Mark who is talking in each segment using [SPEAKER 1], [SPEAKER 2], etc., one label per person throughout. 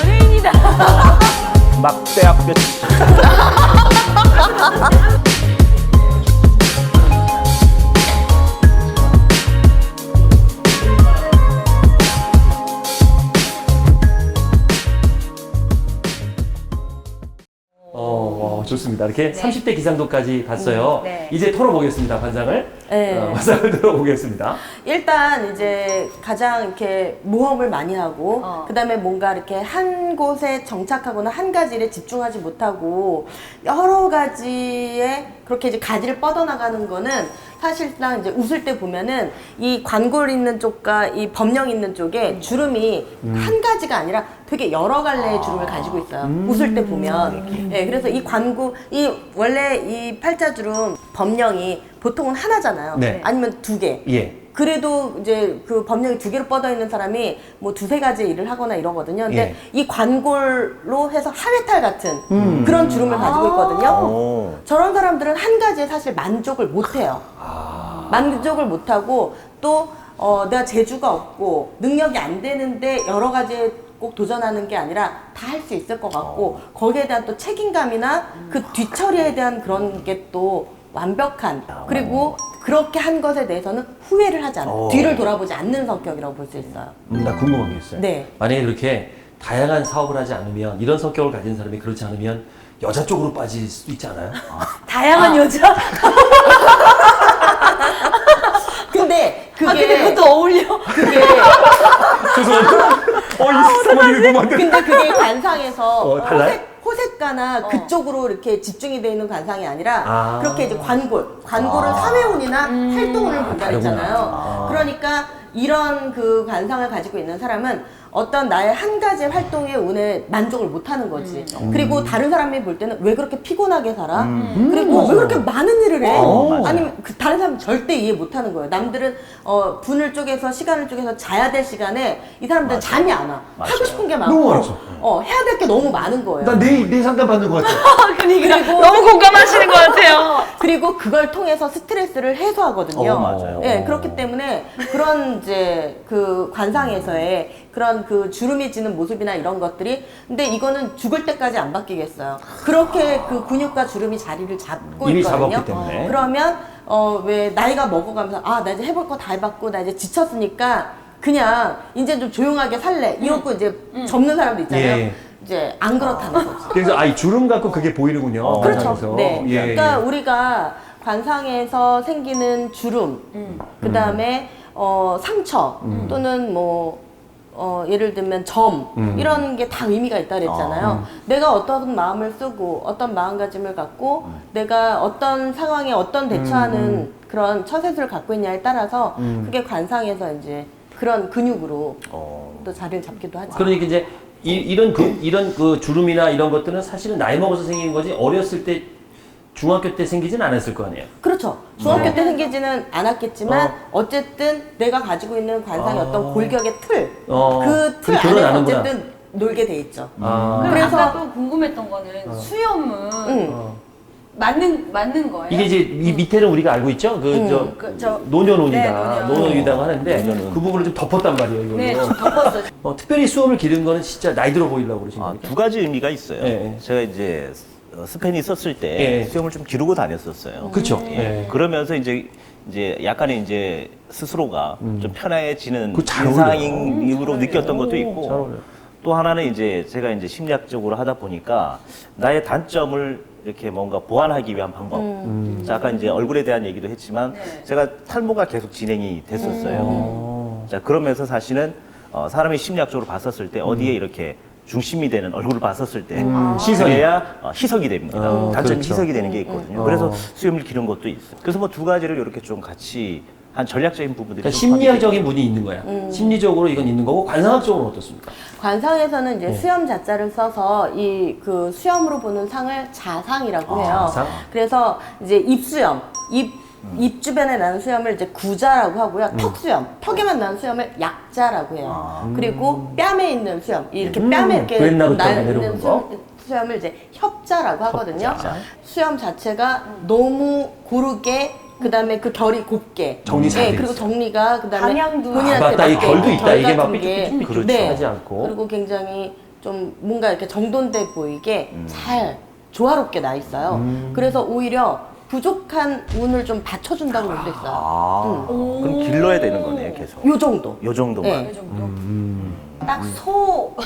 [SPEAKER 1] 연예인이다.
[SPEAKER 2] 막대학교.
[SPEAKER 3] 좋습니다. 이렇게 30대 기상도까지 봤어요.
[SPEAKER 1] 네.
[SPEAKER 3] 이제 털어보겠습니다. 관상을.
[SPEAKER 1] 네.
[SPEAKER 3] 관상을 들어보겠습니다.
[SPEAKER 1] 일단 이제 가장 이렇게 모험을 많이 하고 그다음에 뭔가 이렇게 한 곳에 정착하거나 한 가지 일에 집중하지 못하고 여러 가지에 그렇게 이제 가지를 뻗어나가는 거는 사실상 이제 웃을 때 보면은 이 관골 있는 쪽과 이 범령 있는 쪽에 주름이 한 가지가 아니라 되게 여러 갈래의 주름을 가지고 있어요. 웃을 때 보면. 예, 그래서 이 관골, 원래 이 팔자주름 범령이 보통은 하나잖아요.
[SPEAKER 3] 네.
[SPEAKER 1] 아니면 두 개.
[SPEAKER 3] 예.
[SPEAKER 1] 그래도 이제 그 범령이 두 개로 뻗어 있는 사람이 뭐 두세 가지 일을 하거나 이러거든요. 근데
[SPEAKER 3] 예.
[SPEAKER 1] 이 관골로 해서 하회탈 같은 그런 주름을 가지고 있거든요. 저런 사람들은 한 가지에 사실 만족을 못 해요. 만족을 못 하고 또 내가 재주가 없고 능력이 안 되는데 여러 가지에 꼭 도전하는 게 아니라 다 할 수 있을 것 같고 거기에 대한 또 책임감이나 그 뒤처리에 대한 그런 게 또 완벽한 그리고 그렇게 한 것에 대해서는 후회를 하지 않아요. 뒤를 돌아보지 않는 성격이라고 볼 수 있어요.
[SPEAKER 3] 나 궁금한 게 있어요.
[SPEAKER 1] 네.
[SPEAKER 3] 만약에 그렇게 다양한 사업을 하지 않으면, 이런 성격을 가진 사람이 그렇지 않으면 여자 쪽으로 빠질 수도 있지 않아요?
[SPEAKER 1] 다양한 여자? 근데
[SPEAKER 4] 근데 그것도 어울려.
[SPEAKER 1] 그게
[SPEAKER 3] 죄송합니다. 이 사람이 궁금한데.
[SPEAKER 1] 근데 그게 관상에서
[SPEAKER 3] 달라요?
[SPEAKER 1] 호색가나 그쪽으로 이렇게 집중이 되어 있는 관상이 아니라 그렇게 이제 관골은 3회운이나 활동운을 본다 했잖아요. 그러니까 이런 그 관상을 가지고 있는 사람은 어떤 나의 한 가지 활동의 운에 만족을 못 하는 거지. 그리고 다른 사람이 볼 때는 왜 그렇게 피곤하게 살아? 그리고 왜 그렇게 많은 일을 해? 아니면 그 다른 사람은 절대 이해 못 하는 거예요. 남들은 분을 쪼개서 시간을 쪼개서 자야 될 시간에 이 사람들은 잠이 안 와. 하고 싶은 게
[SPEAKER 3] 너무
[SPEAKER 1] 많고
[SPEAKER 3] 많죠.
[SPEAKER 1] 해야 될 게 너무 많은 거예요.
[SPEAKER 3] 나 내일 상담 받는 것 같아.
[SPEAKER 4] 그러니까 너무 공감하시는 것 같아요.
[SPEAKER 1] 그리고 그걸 통해서 스트레스를 해소하거든요.
[SPEAKER 2] 맞아요.
[SPEAKER 1] 예, 그렇기 때문에 그런 이제 그 관상에서의 그런 그 주름이 지는 모습이나 이런 것들이 근데 이거는 죽을 때까지 안 바뀌겠어요. 그렇게 그 근육과 주름이 자리를 잡고
[SPEAKER 3] 이미
[SPEAKER 1] 있거든요.
[SPEAKER 3] 잡았기 때문에.
[SPEAKER 1] 그러면 왜 나이가 먹어가면서 나 이제 해볼 거 다 해봤고 나 이제 지쳤으니까 그냥 이제 좀 조용하게 살래 이러고 이제 접는 사람도 있잖아요.
[SPEAKER 3] 예.
[SPEAKER 1] 이제 안 그렇다는 거죠.
[SPEAKER 3] 그래서 이 주름 갖고 그게 보이는군요.
[SPEAKER 1] 그렇죠.
[SPEAKER 3] 관상에서.
[SPEAKER 1] 네.
[SPEAKER 3] 예,
[SPEAKER 1] 그러니까
[SPEAKER 3] 예.
[SPEAKER 1] 우리가 관상에서 생기는 주름, 그 다음에 상처 또는 뭐 예를 들면 점 이런 게 다 의미가 있다 그랬잖아요. 내가 어떤 마음을 쓰고 어떤 마음가짐을 갖고 내가 어떤 상황에 어떤 대처하는 그런 처세술을 갖고 있냐에 따라서 그게 관상에서 이제 그런 근육으로 또 자리를 잡기도 하죠.
[SPEAKER 3] 그러니까 이제 이런 그 주름이나 이런 것들은 사실은 나이 먹어서 생기는 거지, 어렸을 때 중학교 때 생기진 않았을 거 아니에요.
[SPEAKER 1] 그렇죠. 중학교 때 생기지는 않았겠지만 어쨌든 내가 가지고 있는 관상의 어떤 골격의 틀, 그 틀
[SPEAKER 3] 그게
[SPEAKER 1] 안에
[SPEAKER 3] 드러나는구나.
[SPEAKER 1] 어쨌든 놀게 돼 있죠.
[SPEAKER 4] 그래서
[SPEAKER 1] 그래서-
[SPEAKER 4] 아까 또 궁금했던 거는 수염은 맞는 거예요?
[SPEAKER 3] 이게 이제 이 밑에는 우리가 알고 있죠. 노년운이다,
[SPEAKER 4] 네,
[SPEAKER 3] 노년이라고 하는데 그 부분을 좀 덮었단 말이에요. 이걸로.
[SPEAKER 4] 네, 좀 덮었어요.
[SPEAKER 3] 특별히 수염을 기른 거는 진짜 나이 들어 보이려고 그러신 겁니까?
[SPEAKER 2] 두 가지 의미가 있어요.
[SPEAKER 3] 예.
[SPEAKER 2] 제가 이제 스페인에 있었을 때
[SPEAKER 3] 예.
[SPEAKER 2] 수염을 좀 기르고 다녔었어요.
[SPEAKER 3] 그렇죠.
[SPEAKER 2] 예. 그러면서 이제 약간의 이제 스스로가 좀 편해지는
[SPEAKER 3] 그거 잘
[SPEAKER 2] 인상으로 느꼈던 것도
[SPEAKER 3] 잘
[SPEAKER 2] 있고,
[SPEAKER 3] 어울려요.
[SPEAKER 2] 또 하나는 이제 제가 이제 심리학적으로 하다 보니까 나의 단점을 이렇게 뭔가 보완하기 위한 방법. 자, 아까 이제 얼굴에 대한 얘기도 했지만 제가 탈모가 계속 진행이 됐었어요. 자, 그러면서 사실은 사람이 심리학적으로 봤었을 때 어디에 이렇게 중심이 되는 얼굴을 봤었을 때
[SPEAKER 3] 시선이.
[SPEAKER 2] 그래야 희석이 됩니다. 단점이
[SPEAKER 3] 그렇죠.
[SPEAKER 2] 희석이 되는 게 있거든요. 그래서 수염을 기른 것도 있어요. 그래서 뭐 두 가지를 이렇게 좀 같이 한 전략적인 부분들이
[SPEAKER 3] 그러니까
[SPEAKER 2] 좀
[SPEAKER 3] 심리학적인 분이 있는 거야. 심리적으로 이건 있는 거고, 관상학적으로는 어떻습니까?
[SPEAKER 1] 관상에서는 이제 수염 자자를 써서 이 그 수염으로 보는 상을 자상이라고 해요.
[SPEAKER 3] 자상?
[SPEAKER 1] 그래서 이제 입수염, 입 주변에 나는 수염을 이제 구자라고 하고요. 턱수염, 턱에만 나는 수염을 약자라고 해요. 그리고 뺨에 있는 수염, 이렇게 뺨에 이렇게
[SPEAKER 3] 그 옛날부터
[SPEAKER 1] 나
[SPEAKER 3] 내려오는
[SPEAKER 1] 있는
[SPEAKER 3] 거?
[SPEAKER 1] 수염을 이제 협자라고 하거든요.
[SPEAKER 2] 협자.
[SPEAKER 1] 수염 자체가 너무 고르게 그다음에 그 결이 곱게
[SPEAKER 3] 정리 잘 돼
[SPEAKER 1] 그리고
[SPEAKER 3] 있어요.
[SPEAKER 1] 정리가 그다음에
[SPEAKER 4] 방향도
[SPEAKER 1] 본인한테
[SPEAKER 3] 맞다. 이
[SPEAKER 1] 맞게
[SPEAKER 3] 결도 있다.
[SPEAKER 1] 결
[SPEAKER 3] 이게 막
[SPEAKER 1] 같은 게
[SPEAKER 3] 삐뚤삐뚤 하지 않고.
[SPEAKER 1] 그리고 굉장히 좀 뭔가 이렇게 정돈돼 보이게 잘 조화롭게 나 있어요. 그래서 오히려 부족한 운을 좀 받쳐준다고 볼 수 있어요.
[SPEAKER 2] 아, 그럼 길러야 되는 거네요, 계속.
[SPEAKER 1] 요 정도.
[SPEAKER 2] 요 정도만.
[SPEAKER 1] 네.
[SPEAKER 4] 이 정도. 딱 소,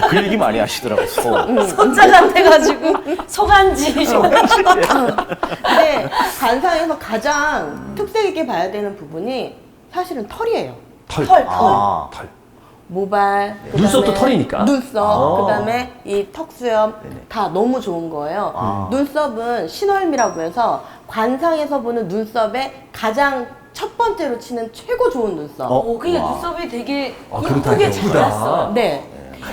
[SPEAKER 2] 그 얘기 많이 하시더라고요,
[SPEAKER 4] 소자 같아가지고 소간지.
[SPEAKER 1] 근데 관상에서 가장 특색 있게 봐야 되는 부분이 사실은 털이에요.
[SPEAKER 4] 털.
[SPEAKER 2] 아,
[SPEAKER 1] 모발, 그다음에
[SPEAKER 3] 눈썹도 털이니까?
[SPEAKER 1] 눈썹, 그다음에 이 턱수염
[SPEAKER 2] 네네.
[SPEAKER 1] 다 너무 좋은 거예요.
[SPEAKER 2] 아.
[SPEAKER 1] 눈썹은 신월미라고 해서 관상에서 보는 눈썹의 가장 첫 번째로 치는 최고 좋은 눈썹.
[SPEAKER 4] 오, 그게
[SPEAKER 2] 와.
[SPEAKER 4] 눈썹이 되게
[SPEAKER 3] 그렇다.
[SPEAKER 4] 예쁘게
[SPEAKER 3] 예쁘다.
[SPEAKER 4] 잘랐어요.
[SPEAKER 1] 네.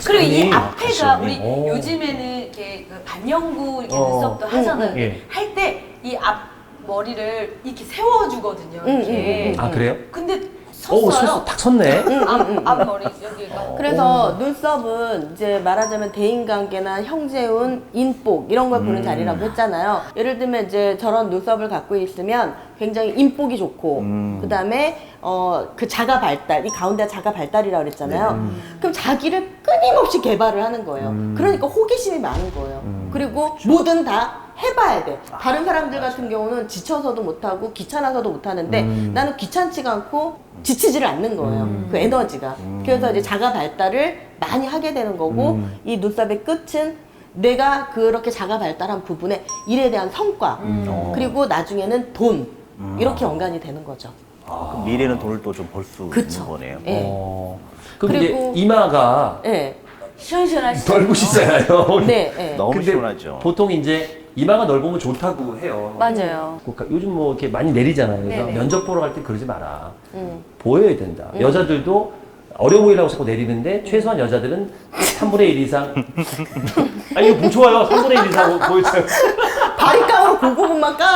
[SPEAKER 4] 그리고 이
[SPEAKER 3] 가시원이,
[SPEAKER 4] 앞에가
[SPEAKER 3] 가시원이.
[SPEAKER 4] 우리
[SPEAKER 3] 오.
[SPEAKER 4] 요즘에는 이렇게 그 반영구 이렇게
[SPEAKER 3] 어.
[SPEAKER 4] 눈썹도 하잖아요.
[SPEAKER 3] 예.
[SPEAKER 4] 할 때 이 앞 머리를 이렇게 세워주거든요. 이렇게.
[SPEAKER 3] 아 그래요?
[SPEAKER 4] 근데
[SPEAKER 3] 오,
[SPEAKER 4] 섰어요.
[SPEAKER 3] 딱 섰네.
[SPEAKER 4] 앞머리 여기가.
[SPEAKER 1] 그래서 눈썹은 이제 말하자면 대인관계나 형제운, 인복 이런 걸 보는 자리라고 했잖아요. 예를 들면 이제 저런 눈썹을 갖고 있으면 굉장히 인복이 좋고 그다음에 그 자가 발달, 이 가운데 자가 발달이라고 그랬잖아요. 그럼 자기를 끊임없이 개발을 하는 거예요. 그러니까 호기심이 많은 거예요. 그리고 뭐든 다 해봐야 돼. 다른 사람들 같은 경우는 지쳐서도 못하고 귀찮아서도 못하는데 나는 귀찮지가 않고 지치지를 않는 거예요. 그 에너지가. 그래서 이제 자가 발달을 많이 하게 되는 거고 이 눈썹의 끝은 내가 그렇게 자가 발달한 부분에 일에 대한 성과 그리고 나중에는 돈 이렇게 연관이 되는 거죠.
[SPEAKER 2] 아, 그럼 미래는 돈을 또 좀 벌 수
[SPEAKER 1] 그쵸.
[SPEAKER 2] 있는 거네요.
[SPEAKER 1] 예.
[SPEAKER 3] 그럼
[SPEAKER 1] 그리고-
[SPEAKER 3] 이제 이마가
[SPEAKER 1] 네.
[SPEAKER 4] 시원시원하시죠?
[SPEAKER 3] 넓으시잖아요.
[SPEAKER 1] 네. 네.
[SPEAKER 2] 너무
[SPEAKER 3] 근데
[SPEAKER 2] 시원하죠.
[SPEAKER 3] 보통 이제 이마가 넓으면 좋다고 해요.
[SPEAKER 4] 맞아요.
[SPEAKER 3] 그러니까 요즘 뭐 이렇게 많이 내리잖아요. 그래서
[SPEAKER 4] 네네.
[SPEAKER 3] 면접 보러 갈 때 그러지 마라. 보여야 된다. 여자들도 어려 보이려고 자꾸 내리는데 최소한 여자들은 3분의 1 이상. 아 이거 뭐 좋아요. 3분의 1 이상 보여줘요.
[SPEAKER 1] 바리깡으로 고구분만 까.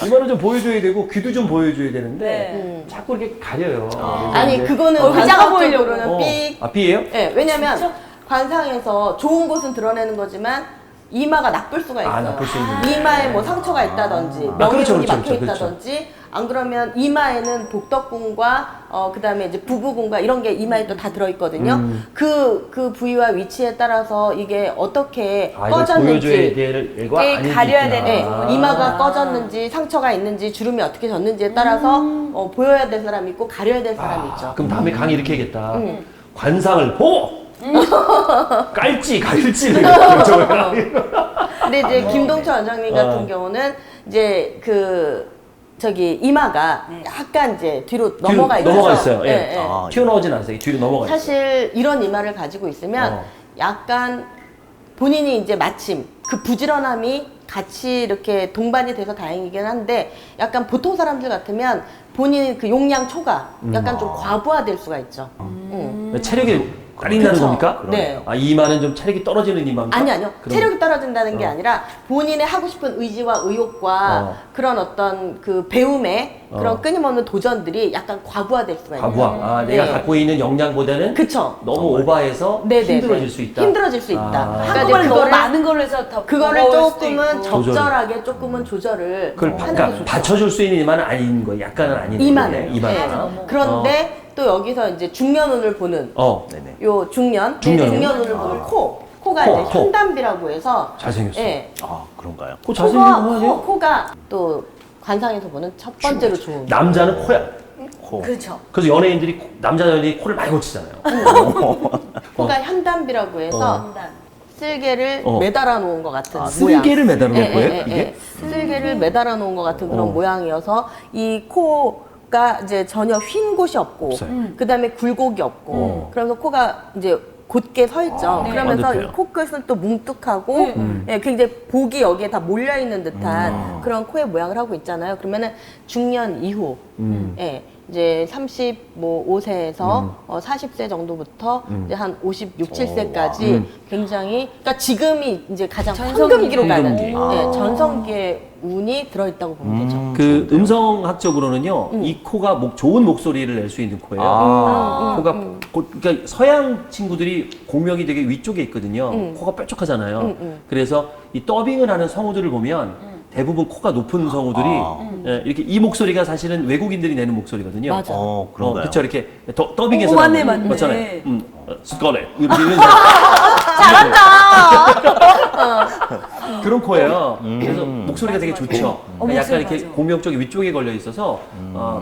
[SPEAKER 3] 이마를 좀 보여줘야 되고 귀도 좀 보여줘야 되는데
[SPEAKER 4] 네.
[SPEAKER 3] 자꾸 이렇게 가려요. 그래서
[SPEAKER 1] 아니
[SPEAKER 3] 이제-
[SPEAKER 1] 그거는
[SPEAKER 4] 얼굴 작아 보이려고.
[SPEAKER 1] 관상적으로는 삑.
[SPEAKER 3] 아 B예요?
[SPEAKER 1] 네, 왜냐면 관상에서 좋은 곳은 드러내는 거지만 이마가 나쁠 수가 있어요.
[SPEAKER 3] 나쁠 수 있는데.
[SPEAKER 1] 이마에 뭐 상처가 있다든지
[SPEAKER 3] 그렇죠,
[SPEAKER 1] 명예운이
[SPEAKER 3] 그렇죠,
[SPEAKER 1] 막혀
[SPEAKER 3] 그렇죠.
[SPEAKER 1] 있다든지 안 그러면 이마에는 복덕궁과 그다음에 이제 부부궁과 이런 게 이마에 또 다 들어 있거든요. 그 부위와 위치에 따라서 이게 어떻게
[SPEAKER 3] 아, 이걸 보여줘야
[SPEAKER 1] 꺼졌는지
[SPEAKER 3] 될 애가
[SPEAKER 4] 이게
[SPEAKER 3] 아닌지
[SPEAKER 4] 가려야
[SPEAKER 3] 있구나.
[SPEAKER 4] 되는
[SPEAKER 1] 네,
[SPEAKER 4] 부분이.
[SPEAKER 1] 이마가 꺼졌는지 상처가 있는지 주름이 어떻게 졌는지에 따라서 보여야 될 사람이 있고 가려야 될 사람이 있죠.
[SPEAKER 3] 그럼 다음에 강의 이렇게 해야겠다. 관상을 보고 깔지 갈지 결정해라.
[SPEAKER 1] 근데 이제 김동철 원장님 같은 경우는 이제 이마가 약간 이제 뒤로 넘어가 있죠.
[SPEAKER 3] 넘어가 있어요. 예.
[SPEAKER 1] 예, 예.
[SPEAKER 2] 아,
[SPEAKER 3] 튀어나오진 않아요. 뒤로 넘어가 있어요.
[SPEAKER 1] 사실 이런 이마를 가지고 있으면 약간 본인이 이제 마침 그 부지런함이 같이 이렇게 동반이 돼서 다행이긴 한데 약간 보통 사람들 같으면 본인 그 용량 초과 약간 좀 과부하될 수가 있죠.
[SPEAKER 3] 체력이 깔린다는
[SPEAKER 1] 그쵸.
[SPEAKER 3] 겁니까?
[SPEAKER 1] 네.
[SPEAKER 3] 아, 이 이마는 좀 체력이 떨어지는 이마입니까?
[SPEAKER 1] 아니요.
[SPEAKER 3] 그럼-
[SPEAKER 1] 체력이 떨어진다는 게 아니라 본인의 하고 싶은 의지와 의욕과 그런 어떤 그 배움의 그런 끊임없는 도전들이 약간 과부하될 수가 있어요.
[SPEAKER 3] 과부하. 아, 내가
[SPEAKER 1] 네.
[SPEAKER 3] 갖고 있는 역량보다는
[SPEAKER 1] 그쵸.
[SPEAKER 3] 너무 오버해서
[SPEAKER 1] 네네네.
[SPEAKER 3] 힘들어질 수 있다.
[SPEAKER 1] 힘들어질 수 있다.
[SPEAKER 3] 아.
[SPEAKER 1] 그러니까
[SPEAKER 4] 한꺼번에
[SPEAKER 1] 이제
[SPEAKER 4] 너무
[SPEAKER 1] 그거를-
[SPEAKER 4] 많은 걸로 해서 더
[SPEAKER 1] 그거를
[SPEAKER 4] 무거울 수도
[SPEAKER 1] 조금은
[SPEAKER 4] 있고.
[SPEAKER 1] 적절하게 조금은 조절을
[SPEAKER 3] 그걸
[SPEAKER 1] 하는 게
[SPEAKER 3] 그러니까
[SPEAKER 1] 좋죠.
[SPEAKER 3] 받쳐줄 수 있는 이마는 아닌 거예요. 약간은 아닌
[SPEAKER 1] 이마는.
[SPEAKER 3] 거예요. 이마는.
[SPEAKER 1] 네. 그런데 또 여기서 이제 중년운을 보는
[SPEAKER 2] 네네.
[SPEAKER 1] 요 중년운을 보는 코가
[SPEAKER 3] 코,
[SPEAKER 1] 이제
[SPEAKER 3] 코.
[SPEAKER 1] 현담비라고 해서
[SPEAKER 3] 잘생겼어.
[SPEAKER 1] 예.
[SPEAKER 2] 아, 그런가요?
[SPEAKER 3] 코 잘생긴 거 아니에요?
[SPEAKER 1] 코가 또 관상에서 보는 첫 번째로 좋은
[SPEAKER 3] 남자는 코야.
[SPEAKER 2] 코.
[SPEAKER 4] 그렇죠.
[SPEAKER 3] 그래서 연예인들이 남자 연예인이 코를 많이 고치잖아요.
[SPEAKER 1] 코가 현담비라고 해서
[SPEAKER 4] 한단.
[SPEAKER 1] 쓸개를
[SPEAKER 3] 어.
[SPEAKER 1] 매달아 놓은 것 같은 모양.
[SPEAKER 3] 쓸개를 매달아 놓은
[SPEAKER 1] 예,
[SPEAKER 3] 거예요?
[SPEAKER 1] 예, 예,
[SPEAKER 3] 이게?
[SPEAKER 1] 예. 쓸개를 매달아 놓은 것 같은 그런 모양이어서 이 코가 이제 전혀 휜 곳이 없고
[SPEAKER 3] 없어요.
[SPEAKER 1] 그다음에 굴곡이 없고 그래서 코가 이제 곧게 서 있죠. 그러면서
[SPEAKER 3] 완벽해요.
[SPEAKER 1] 이 코끝은 또 뭉툭하고 예, 굉장히 복이 여기에 다 몰려 있는 듯한 그런 코의 모양을 하고 있잖아요. 그러면은 중년 이후 예, 이제 35세에서 40세 정도부터 이제 한 56, 7세까지 굉장히 그러니까 지금이 이제 가장
[SPEAKER 4] 전성기.
[SPEAKER 1] 황금기로 가는
[SPEAKER 3] 황금기.
[SPEAKER 1] 예, 전성기의 운이 들어있다고 보면 되죠.
[SPEAKER 3] 그 음성학적으로는요, 이 코가 좋은 목소리를 낼 수 있는 코예요.
[SPEAKER 2] 아.
[SPEAKER 3] 코가 그러니까 서양 친구들이 공명이 되게 위쪽에 있거든요. 코가 뾰족하잖아요. 그래서 이 더빙을 하는 성우들을 보면 대부분 코가 높은 성우들이 예, 이렇게 이 목소리가 사실은 외국인들이 내는 목소리거든요.
[SPEAKER 1] 맞아.
[SPEAKER 2] 그런가요?
[SPEAKER 3] 그렇죠. 이렇게 더빙해서
[SPEAKER 4] 맞네,
[SPEAKER 3] 나오는 거
[SPEAKER 4] 맞네.
[SPEAKER 3] 맞잖아요. 스컬렛 이런 그런 코예요. 그래서 목소리가 되게 좋죠.
[SPEAKER 4] 목소리
[SPEAKER 3] 약간 이렇게
[SPEAKER 4] 맞아.
[SPEAKER 3] 공명 쪽이 위쪽에 걸려 있어서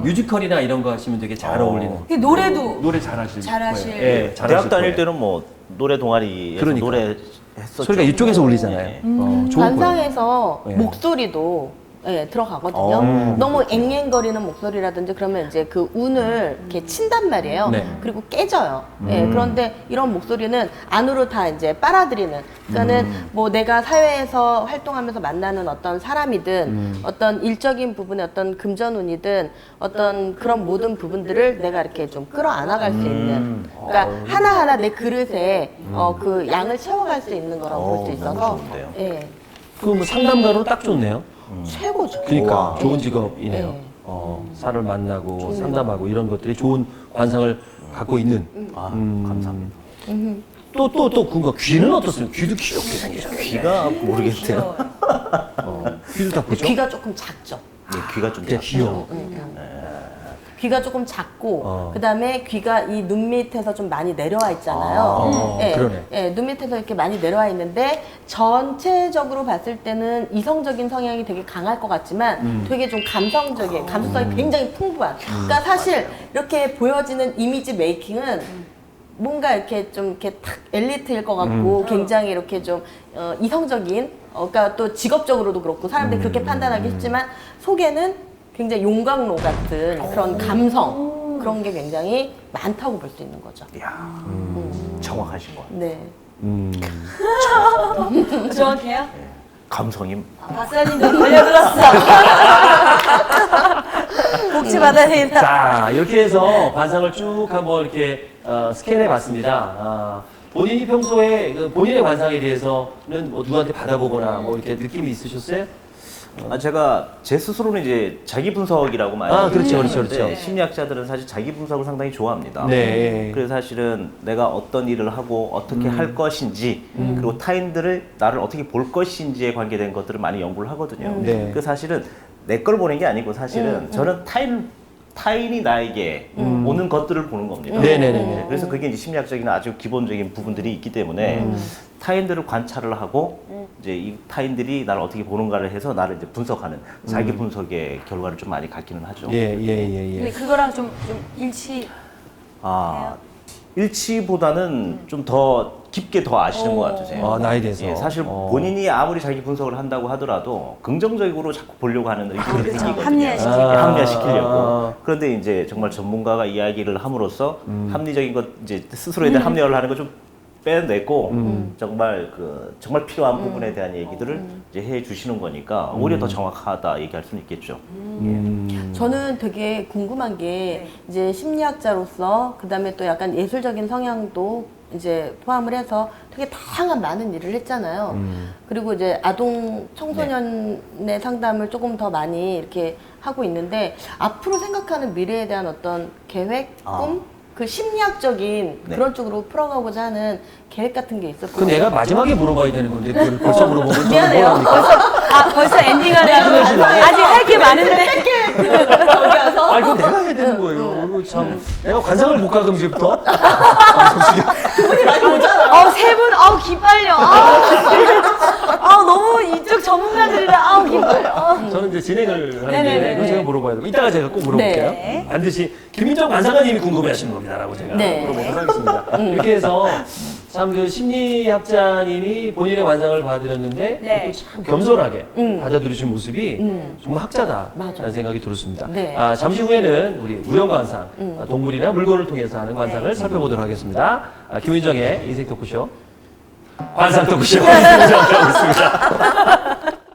[SPEAKER 3] 뮤지컬이나 이런 거 하시면 되게 잘 어울리는.
[SPEAKER 4] 그 노래도
[SPEAKER 3] 노래 잘하실
[SPEAKER 4] 잘하실.
[SPEAKER 3] 거예요. 예, 잘하실
[SPEAKER 2] 대학 다닐
[SPEAKER 3] 거예요.
[SPEAKER 2] 때는 뭐 노래 동아리에서
[SPEAKER 3] 그러니까.
[SPEAKER 2] 노래 했었죠.
[SPEAKER 3] 소리가 이쪽에서 울리잖아요.
[SPEAKER 2] 네.
[SPEAKER 3] 좋은 거예요.
[SPEAKER 1] 관상에서
[SPEAKER 3] 네.
[SPEAKER 1] 목소리도 들어가거든요. 너무 앵앵거리는 목소리라든지 그러면 이제 그 운을 이렇게 친단 말이에요.
[SPEAKER 3] 네.
[SPEAKER 1] 그리고 깨져요. 그런데 이런 목소리는 안으로 다 이제 빨아들이는. 그러니까는 뭐 내가 사회에서 활동하면서 만나는 어떤 사람이든 어떤 일적인 부분의 어떤 금전운이든 어떤 그런 모든 부분들을 내가 이렇게 좀 끌어안아갈 수 있는. 그러니까 하나하나 내 그릇에 그 양을 채워갈 수 있는 거라고 볼 수 있어서.
[SPEAKER 2] 너무 좋은데요.
[SPEAKER 1] 예.
[SPEAKER 3] 그럼 상담가로 딱 좋네요.
[SPEAKER 1] 최고죠.
[SPEAKER 3] 그러니까
[SPEAKER 2] 우와.
[SPEAKER 3] 좋은 직업이네요.
[SPEAKER 1] 네.
[SPEAKER 3] 사를 만나고 상담하고 이런 것들이 좋은 관상을 갖고 있는.
[SPEAKER 2] 감사합니다.
[SPEAKER 3] 또 궁금. 귀는 어떻습니까? 귀도 귀엽게 생기잖아요.
[SPEAKER 2] 귀가 모르겠네요.
[SPEAKER 3] 귀도 다 보죠.
[SPEAKER 1] 귀가 조금 작죠.
[SPEAKER 2] 네, 귀가 좀
[SPEAKER 3] 되게
[SPEAKER 2] 작죠.
[SPEAKER 3] 귀여워.
[SPEAKER 1] 귀가 조금 작고 그다음에 귀가 이 눈 밑에서 좀 많이 내려와 있잖아요.
[SPEAKER 3] 그러네.
[SPEAKER 1] 예, 눈 밑에서 이렇게 많이 내려와 있는데 전체적으로 봤을 때는 이성적인 성향이 되게 강할 것 같지만 되게 좀 감성적인 감수성이 굉장히 풍부한. 그러니까 사실 이렇게 보여지는 이미지 메이킹은 뭔가 이렇게 좀 이렇게 탁 엘리트일 것 같고 굉장히 이렇게 좀 이성적인 그러니까 또 직업적으로도 그렇고 사람들이 그렇게 판단하기 쉽지만 속에는 굉장히 용광로 같은 그런 감성 그런 게 굉장히 많다고 볼 수 있는 거죠.
[SPEAKER 2] 이야, 정확하신 것 같아요.
[SPEAKER 1] 네.
[SPEAKER 4] 정확해요?
[SPEAKER 2] 감성이
[SPEAKER 4] 박사님도 걸려들었어. 복지 받아야 되겠다.
[SPEAKER 3] 자, 이렇게 해서 관상을 쭉 한번 이렇게 스캔해 봤습니다. 본인이 평소에 그 본인의 관상에 대해서는 뭐 누구한테 받아보거나 뭐 이렇게 느낌이 있으셨어요?
[SPEAKER 2] 제가 제 스스로는 이제 자기 분석이라고 많이
[SPEAKER 3] 그렇죠,
[SPEAKER 2] 얘기하는데
[SPEAKER 3] 그렇죠.
[SPEAKER 2] 심리학자들은 사실 자기 분석을 상당히 좋아합니다.
[SPEAKER 3] 네.
[SPEAKER 2] 그래서 사실은 내가 어떤 일을 하고 어떻게 할 것인지 그리고 타인들을 나를 어떻게 볼 것인지에 관계된 것들을 많이 연구를 하거든요.
[SPEAKER 3] 네.
[SPEAKER 2] 그 사실은 내 걸 보는 게 아니고 사실은 저는 타인이 나에게 오는 것들을 보는 겁니다.
[SPEAKER 3] 네네네.
[SPEAKER 2] 그래서 그게 이제 심리학적인 아주 기본적인 부분들이 있기 때문에 타인들을 관찰을 하고 이제 이 타인들이 나를 어떻게 보는가를 해서 나를 이제 분석하는 자기 분석의 결과를 좀 많이 갖기는 하죠.
[SPEAKER 4] 근데 그거랑 좀 일치.
[SPEAKER 2] 일치보다는 좀 더 깊게 더 아시는 것 같으세요.
[SPEAKER 3] 나에 대해서.
[SPEAKER 2] 예, 사실 본인이 아무리 자기 분석을 한다고 하더라도 긍정적으로 자꾸 보려고 하는 의식이 생기거든요.
[SPEAKER 4] 합리화시키려고.
[SPEAKER 2] 합리화시키려고. 그런데 이제 정말 전문가가 이야기를 함으로써 합리적인 것 이제 스스로에 대한 합리화를 하는 거 좀 빼내고 정말 정말 필요한 부분에 대한 얘기들을 이제 해 주시는 거니까 오히려 더 정확하다 얘기할 수는 있겠죠.
[SPEAKER 1] 저는 되게 궁금한 게 이제 심리학자로서 그다음에 또 약간 예술적인 성향도 이제 포함을 해서 되게 다양한 많은 일을 했잖아요. 그리고 이제 아동 청소년의 상담을 조금 더 많이 이렇게 하고 있는데 앞으로 생각하는 미래에 대한 어떤 계획, 꿈, 그 심리학적인 그런 쪽으로 풀어가고자 하는 계획 같은 게 있었어요.
[SPEAKER 3] 그 내가 마지막에 물어봐야 되는 건데 그걸 벌써 물어보면 저는
[SPEAKER 1] 미안해요.
[SPEAKER 3] 뭘 합니까?
[SPEAKER 4] 벌써 엔딩하려고. 아직 할 게 많은데. 거기서.
[SPEAKER 3] 이거 내가 해야 되는 거예요. 이거 참 내가 관상을 못 가금 이제부터.
[SPEAKER 4] 세 분, 기빨려. 너무 이쪽 전문가들이라, 기빨려.
[SPEAKER 3] 저는 이제 진행을 하는데
[SPEAKER 4] 네네네.
[SPEAKER 3] 그거 제가 물어봐야 되고 이따가 제가 꼭 물어볼게요.
[SPEAKER 1] 네.
[SPEAKER 3] 반드시 김민정 관상가님이 궁금해하시는 겁니다라고 제가
[SPEAKER 1] 네.
[SPEAKER 3] 물어보도록 하겠습니다. 이렇게 해서 참 그 심리학자님이 본인의 관상을 봐드렸는데
[SPEAKER 4] 네.
[SPEAKER 3] 또 참 겸손하게 받아들이신 모습이 정말 학자다라는 생각이 들었습니다.
[SPEAKER 1] 네.
[SPEAKER 3] 잠시 후에는 우리 무형 관상, 동물이나 물건을 통해서 하는 관상을 살펴보도록 하겠습니다. 김민정의 인생 토크쇼 관상 토크쇼 시작하고 있습니다.